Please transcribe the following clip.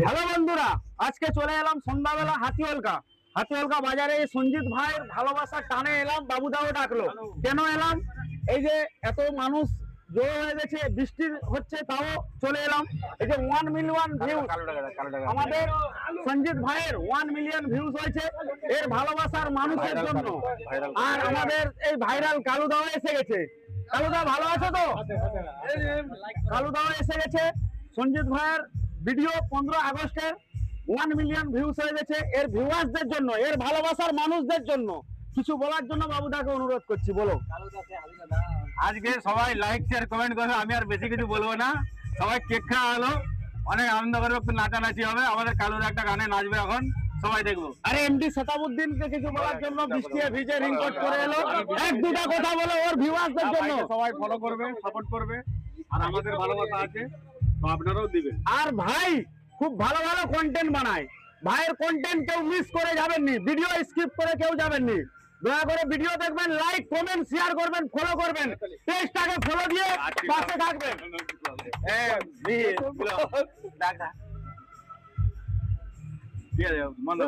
Hello বন্ধুরা, আজকে চলে এলাম সন্ধ্যাবেলা হাতিওয়ালকা বাজারে। সঞ্জিত ভাইয়ের ভালোবাসার টানে এলাম, বাবুদাও ডাকলো। কেন এলাম? এই যে এত মানুষ জড়ো হয়ে গেছে, বৃষ্টি হচ্ছে, তাও চলে এলাম। এই যে 1 মিলিয়ন ভিউ আমাদের সঞ্জিত ভাইয়ের 1 মিলিয়ন ভিউজ হয়েছে এর ভালোবাসার মানুষের জন্য। আর আমাদের এই ভাইরাল কালুদাও এসে গেছে। কালুদা ভালো আছো তো? কালুদাও এসে গেছে। সঞ্জিত ভাইয়ের ভিডিও 15 আগস্টের 1 মিলিয়ন ভিউজ হয়ে গেছে। এর ভিউয়ার্সদের জন্য, এর ভালোবাসার মানুষদের জন্য কিছু বলার জন্য বাবুদাকে অনুরোধ করছি, বলো। আজকে সবাই লাইক শেয়ার কমেন্ট করবে, আমি আর বেশি কিছু বলবো না। সবাই কেক খাওয়া হলো, অনেক আনন্দ করবে, একটু নাচানাচি হবে। আমাদের কালুর একটা গানে নাচবে, এখন সবাই দেখবো। আরে এমডি শতাবুদ্দিনকে কিছু বলার জন্য বৃষ্টি ভিজে রিংকট করে এলো, এক দুটা কথা বলো ওর ভিউয়ার্সদের জন্য। সবাই ফলো করবে, সাপোর্ট করবে, আর আমাদের ভালোবাসা আছে তো আপনারাও দিবেন। আর ভাই খুব ভালো ভালো কন্টেন্ট বানায়, ভাইয়ের কন্টেন্ট কেউ মিস করে যাবেননি, ভিডিও স্কিপ করে কেউ যাবেননি। দয়া করে ভিডিও দেখবেন, লাইক কমেন্ট শেয়ার করবেন, ফলো করবেন, পেজটাকে ফলো দিয়ে পাশে থাকবেন। ঠিক আছে, মনে